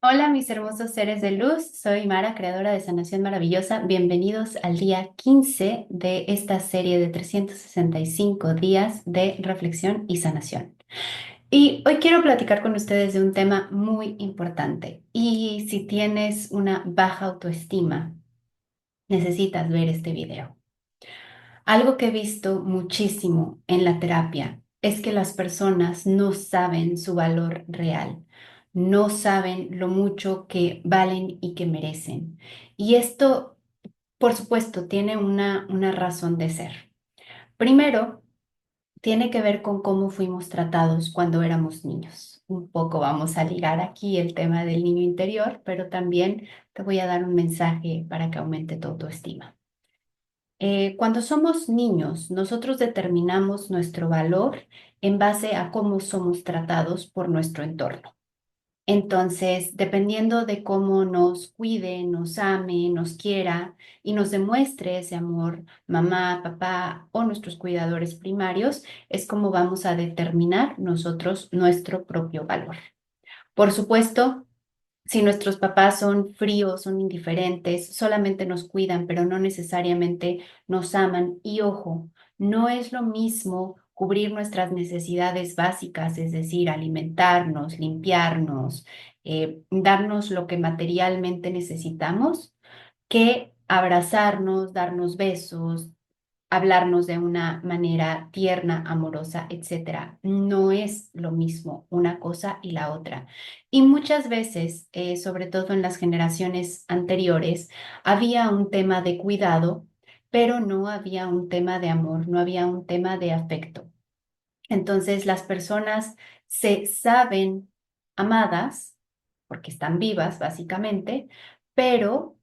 Hola, mis hermosos seres de luz. Soy Mara, creadora de Sanación Maravillosa. Bienvenidos al día 15 de esta serie de 365 días de reflexión y sanación. Y hoy quiero platicar con ustedes de un tema muy importante. Y si tienes una baja autoestima, necesitas ver este video. Algo que he visto muchísimo en la terapia es que las personas no saben su valor real, no saben lo mucho que valen y que merecen. Y esto, por supuesto, tiene una razón de ser. Primero, tiene que ver con cómo fuimos tratados cuando éramos niños. Un poco vamos a ligar aquí el tema del niño interior, pero también te voy a dar un mensaje para que aumente tu autoestima. Cuando somos niños, nosotros determinamos nuestro valor en base a cómo somos tratados por nuestro entorno. Entonces, dependiendo de cómo nos cuide, nos ame, nos quiera y nos demuestre ese amor, mamá, papá o nuestros cuidadores primarios, es como vamos a determinar nosotros nuestro propio valor. Por supuesto, si nuestros papás son fríos, son indiferentes, solamente nos cuidan, pero no necesariamente nos aman. Y ojo, no es lo mismo cubrir nuestras necesidades básicas, es decir, alimentarnos, limpiarnos, darnos lo que materialmente necesitamos, que abrazarnos, darnos besos, hablarnos de una manera tierna, amorosa, etcétera. No es lo mismo una cosa y la otra. Y muchas veces, sobre todo en las generaciones anteriores, había un tema de cuidado, pero no había un tema de amor, no había un tema de afecto. Entonces las personas se saben amadas porque están vivas, básicamente, pero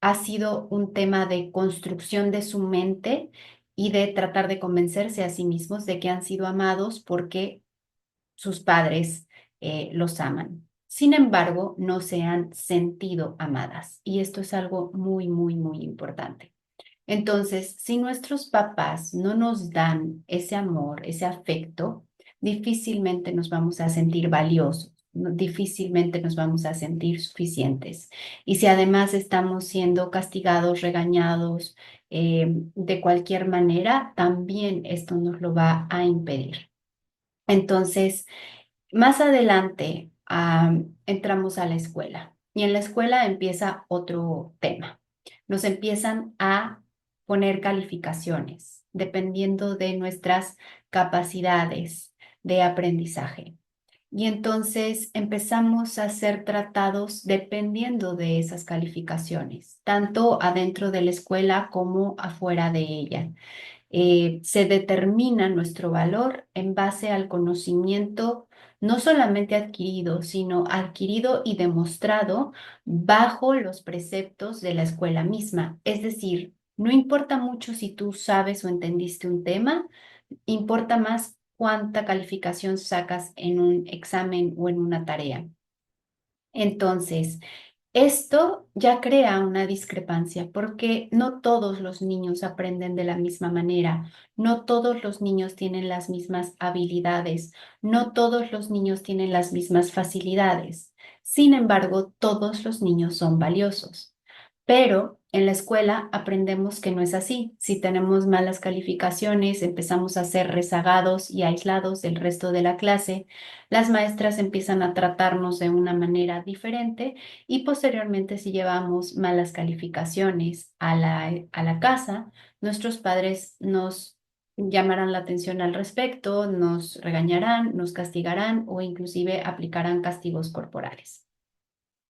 ha sido un tema de construcción de su mente y de tratar de convencerse a sí mismos de que han sido amados porque sus padres los aman. Sin embargo, no se han sentido amadas y esto es algo muy, muy, muy importante. Entonces, si nuestros papás no nos dan ese amor, ese afecto, difícilmente nos vamos a sentir valiosos, difícilmente nos vamos a sentir suficientes. Y si además estamos siendo castigados, regañados, de cualquier manera, también esto nos lo va a impedir. Entonces, más adelante, entramos a la escuela y en la escuela empieza otro tema. Nos empiezan a poner calificaciones dependiendo de nuestras capacidades de aprendizaje. Y entonces empezamos a ser tratados dependiendo de esas calificaciones, tanto adentro de la escuela como afuera de ella. Se determina nuestro valor en base al conocimiento no solamente adquirido, sino adquirido y demostrado bajo los preceptos de la escuela misma. Es decir, no importa mucho si tú sabes o entendiste un tema, importa más cuánta calificación sacas en un examen o en una tarea. Entonces, esto ya crea una discrepancia porque no todos los niños aprenden de la misma manera, no todos los niños tienen las mismas habilidades, no todos los niños tienen las mismas facilidades. Sin embargo, todos los niños son valiosos. Pero en la escuela aprendemos que no es así. Si tenemos malas calificaciones, empezamos a ser rezagados y aislados del resto de la clase. Las maestras empiezan a tratarnos de una manera diferente y posteriormente si llevamos malas calificaciones a la casa, nuestros padres nos llamarán la atención al respecto, nos regañarán, nos castigarán o inclusive aplicarán castigos corporales.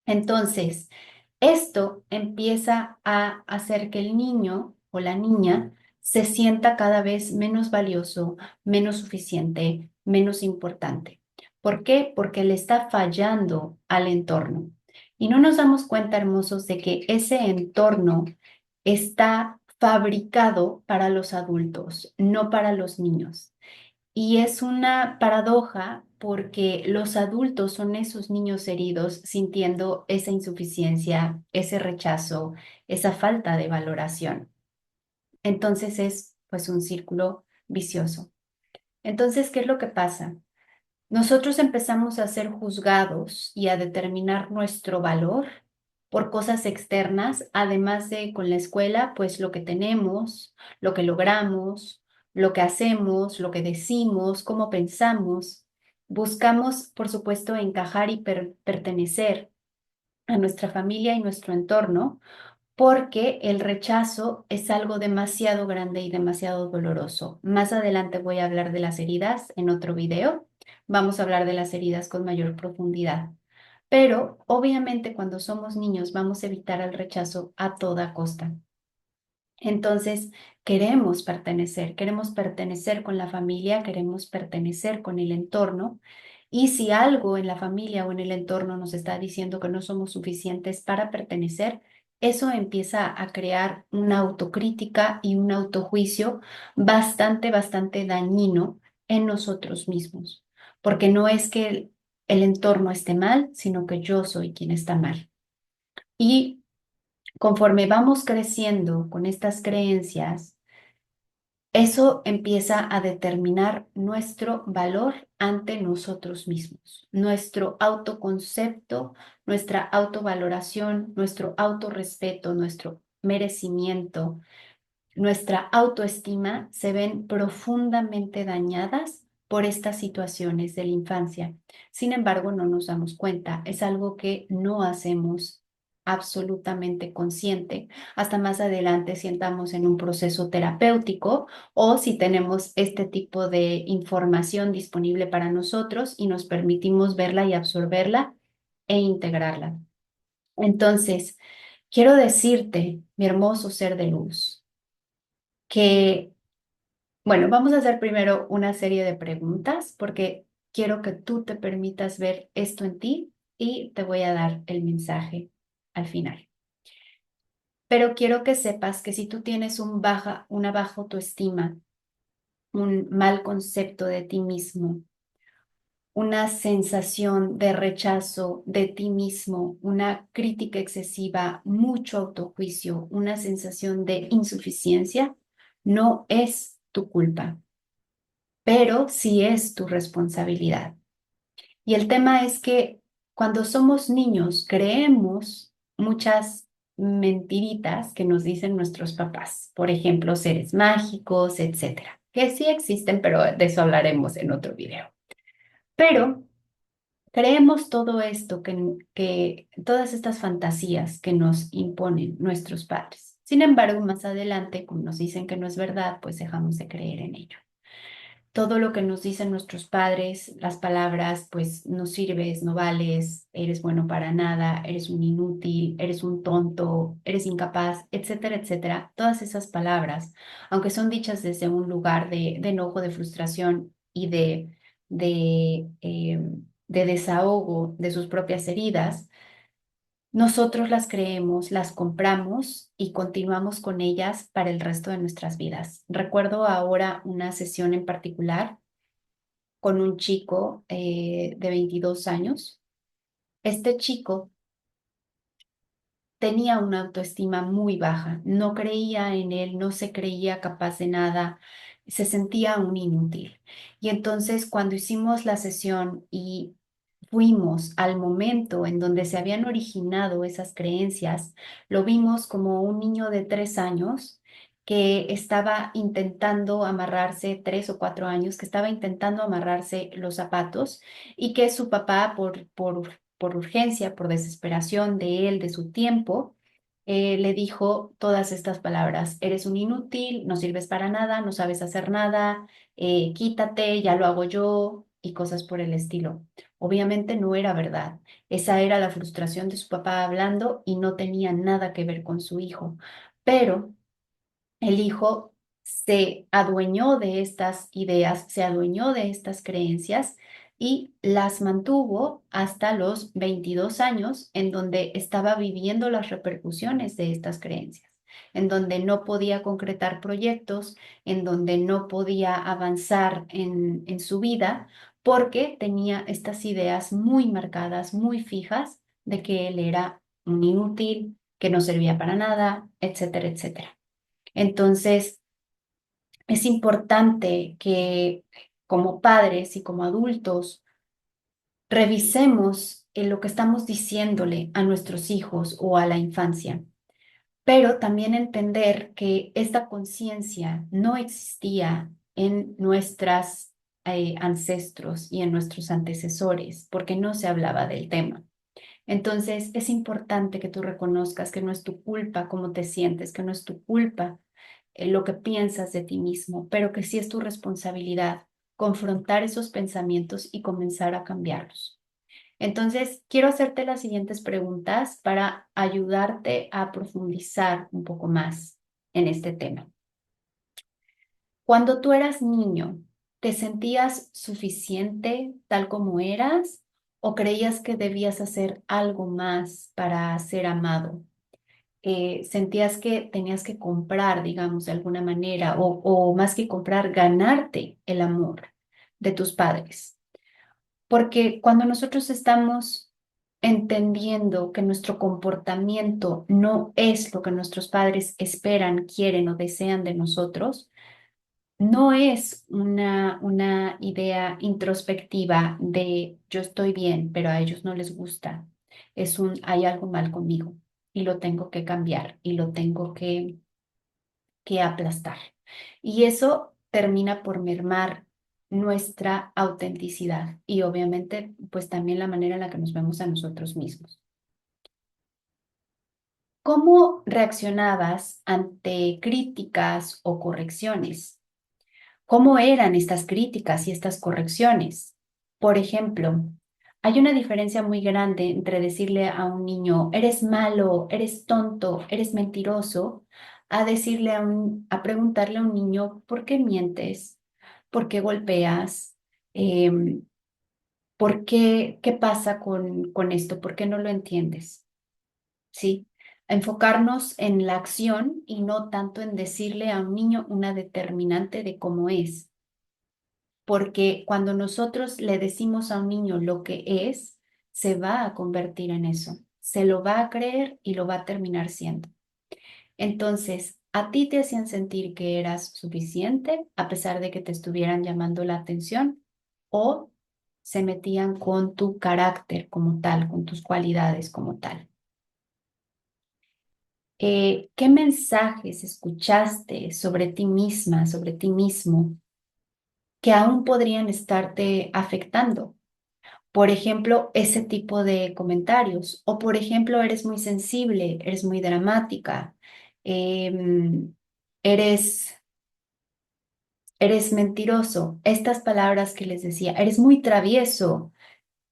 Entonces, esto empieza a hacer que el niño o la niña se sienta cada vez menos valioso, menos suficiente, menos importante. ¿Por qué? Porque le está fallando al entorno. Y no nos damos cuenta, hermosos, de que ese entorno está fabricado para los adultos, no para los niños. Y es una paradoja porque los adultos son esos niños heridos sintiendo esa insuficiencia, ese rechazo, esa falta de valoración. Entonces es pues un círculo vicioso. Entonces, ¿qué es lo que pasa? Nosotros empezamos a ser juzgados y a determinar nuestro valor por cosas externas, además de con la escuela, pues lo que tenemos, lo que logramos, lo que hacemos, lo que decimos, cómo pensamos. Buscamos, por supuesto, encajar y pertenecer a nuestra familia y nuestro entorno, porque el rechazo es algo demasiado grande y demasiado doloroso. Más adelante voy a hablar de las heridas en otro video. Vamos a hablar de las heridas con mayor profundidad. Pero obviamente cuando somos niños vamos a evitar el rechazo a toda costa. Entonces, queremos pertenecer con la familia, queremos pertenecer con el entorno. Y si algo en la familia o en el entorno nos está diciendo que no somos suficientes para pertenecer, eso empieza a crear una autocrítica y un autojuicio bastante dañino en nosotros mismos. Porque no es que el entorno esté mal, sino que yo soy quien está mal. Y conforme vamos creciendo con estas creencias, eso empieza a determinar nuestro valor ante nosotros mismos, nuestro autoconcepto, nuestra autovaloración, nuestro autorrespeto, nuestro merecimiento, nuestra autoestima se ven profundamente dañadas por estas situaciones de la infancia. Sin embargo, no nos damos cuenta, es algo que no hacemos absolutamente consciente hasta más adelante si entramos en un proceso terapéutico o si tenemos este tipo de información disponible para nosotros y nos permitimos verla y absorberla e integrarla. Entonces, quiero decirte, mi hermoso ser de luz, que, bueno, vamos a hacer primero una serie de preguntas porque quiero que tú te permitas ver esto en ti y te voy a dar el mensaje al final. Pero quiero que sepas que si tú tienes una baja autoestima, un mal concepto de ti mismo, una sensación de rechazo de ti mismo, una crítica excesiva, mucho autojuicio, una sensación de insuficiencia, no es tu culpa, pero sí es tu responsabilidad. Y el tema es que cuando somos niños creemos muchas mentiritas que nos dicen nuestros papás, por ejemplo, seres mágicos, etcétera, que sí existen, pero de eso hablaremos en otro video. Pero creemos todo esto, que todas estas fantasías que nos imponen nuestros padres. Sin embargo, más adelante, como nos dicen que no es verdad, pues dejamos de creer en ello. Todo lo que nos dicen nuestros padres, las palabras, pues no sirves, no vales, eres bueno para nada, eres un inútil, eres un tonto, eres incapaz, etcétera, etcétera. Todas esas palabras, aunque son dichas desde un lugar de enojo, de frustración y de desahogo de sus propias heridas, nosotros las creemos, las compramos y continuamos con ellas para el resto de nuestras vidas. Recuerdo ahora una sesión en particular con un chico de 22 años. Este chico tenía una autoestima muy baja, no creía en él, no se creía capaz de nada, se sentía un inútil. Y entonces cuando hicimos la sesión y fuimos al momento en donde se habían originado esas creencias, lo vimos como un niño de 3 años que estaba intentando amarrarse, 3 o 4 años, que estaba intentando amarrarse los zapatos y que su papá, por urgencia, por desesperación de él, de su tiempo, le dijo todas estas palabras: eres un inútil, no sirves para nada, no sabes hacer nada, quítate, ya lo hago yo, y cosas por el estilo. Obviamente no era verdad. Esa era la frustración de su papá hablando y no tenía nada que ver con su hijo. Pero el hijo se adueñó de estas ideas, se adueñó de estas creencias y las mantuvo hasta los 22 años, en donde estaba viviendo las repercusiones de estas creencias, en donde no podía concretar proyectos, en donde no podía avanzar en su vida, porque tenía estas ideas muy marcadas, muy fijas, de que él era un inútil, que no servía para nada, etcétera, etcétera. Entonces, es importante que como padres y como adultos revisemos lo que estamos diciéndole a nuestros hijos o a la infancia, pero también entender que esta conciencia no existía en nuestros ancestros y en nuestros antecesores, porque no se hablaba del tema. Entonces, es importante que tú reconozcas que no es tu culpa cómo te sientes, que no es tu culpa lo que piensas de ti mismo, pero que sí es tu responsabilidad confrontar esos pensamientos y comenzar a cambiarlos. Entonces, quiero hacerte las siguientes preguntas para ayudarte a profundizar un poco más en este tema. Cuando tú eras niño, ¿te sentías suficiente tal como eras o creías que debías hacer algo más para ser amado? ¿Sentías que tenías que comprar, digamos, de alguna manera, o más que comprar, ganarte el amor de tus padres? Porque cuando nosotros estamos entendiendo que nuestro comportamiento no es lo que nuestros padres esperan, quieren o desean de nosotros, no es una idea introspectiva de yo estoy bien, pero a ellos no les gusta. Es un hay algo mal conmigo y lo tengo que cambiar y lo tengo que aplastar. Y eso termina por mermar nuestra autenticidad y obviamente pues también la manera en la que nos vemos a nosotros mismos. ¿Cómo reaccionabas ante críticas o correcciones? ¿Cómo eran estas críticas y estas correcciones? Por ejemplo, hay una diferencia muy grande entre decirle a un niño, eres malo, eres tonto, eres mentiroso, a decirle a preguntarle a un niño, ¿por qué mientes? ¿Por qué golpeas? Em, ¿Qué pasa con esto? ¿Por qué no lo entiendes? ¿Sí? Enfocarnos en la acción y no tanto en decirle a un niño una determinante de cómo es, porque cuando nosotros le decimos a un niño lo que es, se va a convertir en eso, se lo va a creer y lo va a terminar siendo. Entonces, a ti te hacían sentir que eras suficiente a pesar de que te estuvieran llamando la atención o se metían con tu carácter como tal, con tus cualidades como tal. ¿Qué mensajes escuchaste sobre ti misma, sobre ti mismo, que aún podrían estarte afectando? Por ejemplo, ese tipo de comentarios. O por ejemplo, eres muy sensible, eres muy dramática, em, eres, eres mentiroso. Estas palabras que les decía, eres muy travieso,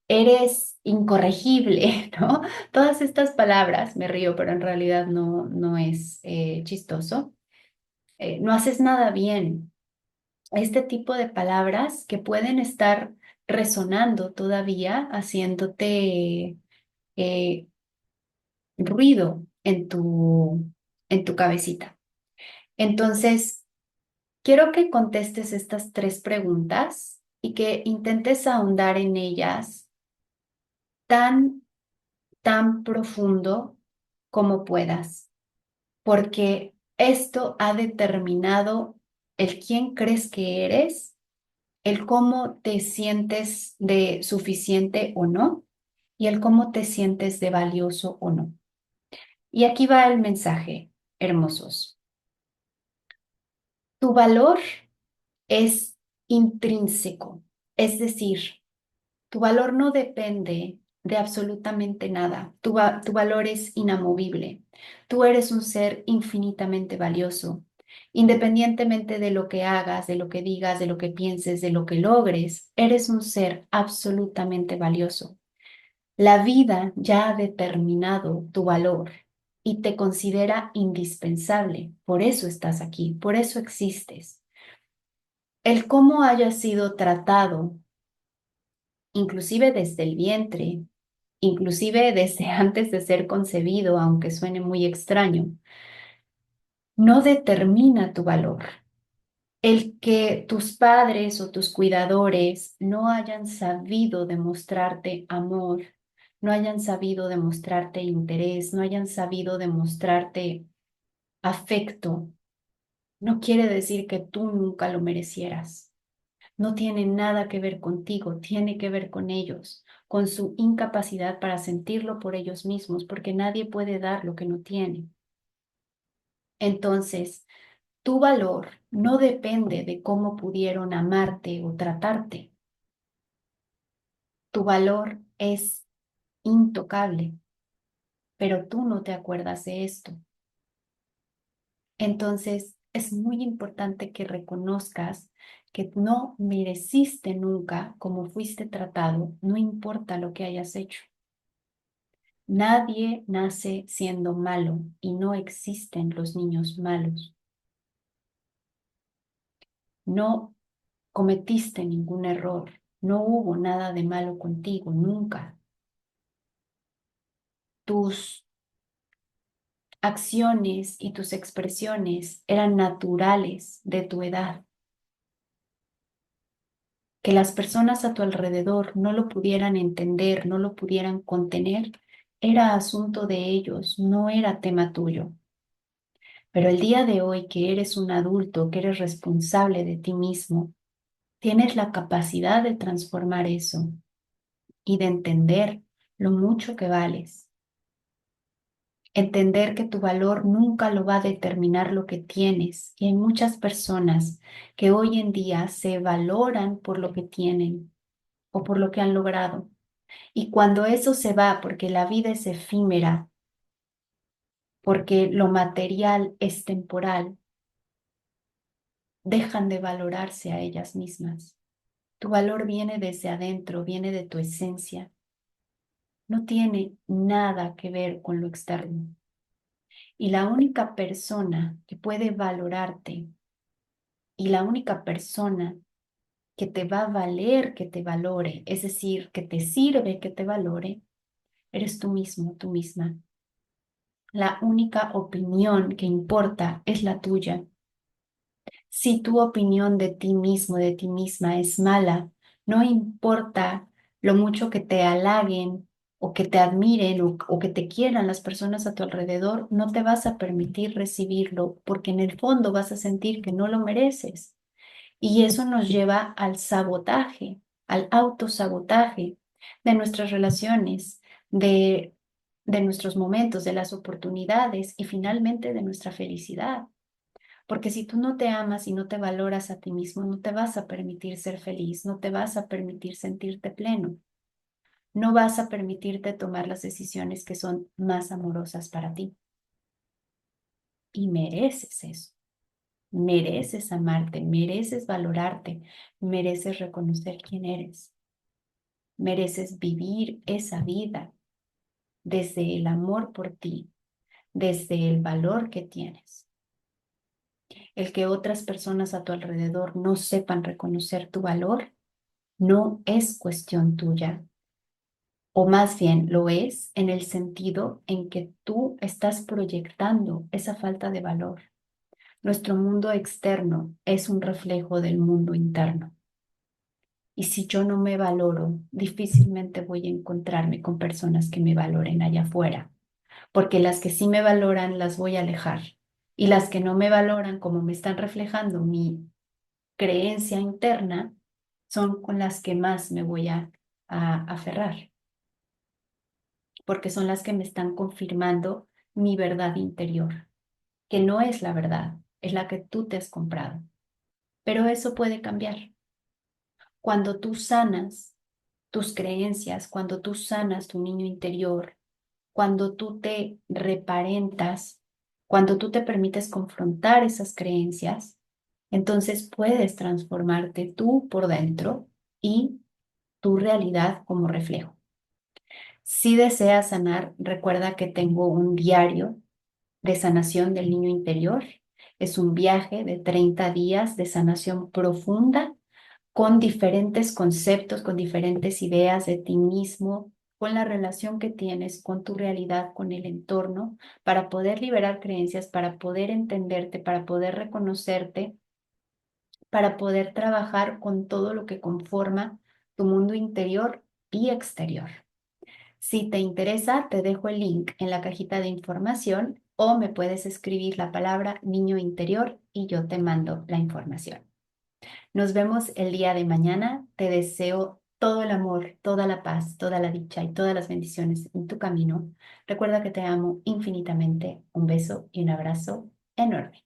eres incorregible, ¿no? Todas estas palabras, me río, pero en realidad no es chistoso. No haces nada bien. Este tipo de palabras que pueden estar resonando todavía, haciéndote eh, ruido en tu cabecita. Entonces, quiero que contestes estas tres preguntas y que intentes ahondar en ellas tan, tan profundo como puedas, porque esto ha determinado el quién crees que eres, el cómo te sientes de suficiente o no, y el cómo te sientes de valioso o no. Y aquí va el mensaje, hermosos. Tu valor es intrínseco, es decir, tu valor no depende de absolutamente nada. Tu valor es inamovible. Tú eres un ser infinitamente valioso. Independientemente de lo que hagas, de lo que digas, de lo que pienses, de lo que logres, eres un ser absolutamente valioso. La vida ya ha determinado tu valor y te considera indispensable. Por eso estás aquí, por eso existes. El cómo haya sido tratado, inclusive desde el vientre, inclusive desde antes de ser concebido, aunque suene muy extraño, no determina tu valor. El que tus padres o tus cuidadores no hayan sabido demostrarte amor, no hayan sabido demostrarte interés, no hayan sabido demostrarte afecto, no quiere decir que tú nunca lo merecieras. No tiene nada que ver contigo, tiene que ver con ellos, con su incapacidad para sentirlo por ellos mismos, porque nadie puede dar lo que no tiene. Entonces, tu valor no depende de cómo pudieron amarte o tratarte. Tu valor es intocable, pero tú no te acuerdas de esto. Entonces, es muy importante que reconozcas que no mereciste nunca como fuiste tratado, no importa lo que hayas hecho. Nadie nace siendo malo y no existen los niños malos. No cometiste ningún error, no hubo nada de malo contigo, nunca. Tus acciones y tus expresiones eran naturales de tu edad. Que las personas a tu alrededor no lo pudieran entender, no lo pudieran contener, era asunto de ellos, no era tema tuyo. Pero el día de hoy que eres un adulto, que eres responsable de ti mismo, tienes la capacidad de transformar eso y de entender lo mucho que vales. Entender que tu valor nunca lo va a determinar lo que tienes. Y hay muchas personas que hoy en día se valoran por lo que tienen o por lo que han logrado. Y cuando eso se va, porque la vida es efímera, porque lo material es temporal, dejan de valorarse a ellas mismas. Tu valor viene desde adentro, viene de tu esencia. No tiene nada que ver con lo externo. Y la única persona que puede valorarte y la única persona que te va a valer que te valore, es decir, que te sirve que te valore, eres tú mismo, tú misma. La única opinión que importa es la tuya. Si tu opinión de ti mismo, de ti misma es mala, no importa lo mucho que te halaguen o que te admiren o que te quieran las personas a tu alrededor, no te vas a permitir recibirlo porque en el fondo vas a sentir que no lo mereces. Y eso nos lleva al sabotaje, al autosabotaje de nuestras relaciones, de nuestros momentos, de las oportunidades y finalmente de nuestra felicidad. Porque si tú no te amas y no te valoras a ti mismo, no te vas a permitir ser feliz, no te vas a permitir sentirte pleno, no vas a permitirte tomar las decisiones que son más amorosas para ti. Y mereces eso, mereces amarte, mereces valorarte, mereces reconocer quién eres, mereces vivir esa vida desde el amor por ti, desde el valor que tienes. El que otras personas a tu alrededor no sepan reconocer tu valor no es cuestión tuya, o más bien lo es en el sentido en que tú estás proyectando esa falta de valor. Nuestro mundo externo es un reflejo del mundo interno. Y si yo no me valoro, difícilmente voy a encontrarme con personas que me valoren allá afuera, porque las que sí me valoran las voy a alejar. Y las que no me valoran, como me están reflejando mi creencia interna, son con las que más me voy a aferrar, porque son las que me están confirmando mi verdad interior, que no es la verdad, es la que tú te has comprado. Pero eso puede cambiar. Cuando tú sanas tus creencias, cuando tú sanas tu niño interior, cuando tú te reparentas, cuando tú te permites confrontar esas creencias, entonces puedes transformarte tú por dentro y tu realidad como reflejo. Si deseas sanar, recuerda que tengo un diario de sanación del niño interior. Es un viaje de 30 días de sanación profunda con diferentes conceptos, con diferentes ideas de ti mismo, con la relación que tienes con tu realidad, con el entorno, para poder liberar creencias, para poder entenderte, para poder reconocerte, para poder trabajar con todo lo que conforma tu mundo interior y exterior. Si te interesa, te dejo el link en la cajita de información o me puedes escribir la palabra niño interior y yo te mando la información. Nos vemos el día de mañana. Te deseo todo el amor, toda la paz, toda la dicha y todas las bendiciones en tu camino. Recuerda que te amo infinitamente. Un beso y un abrazo enorme.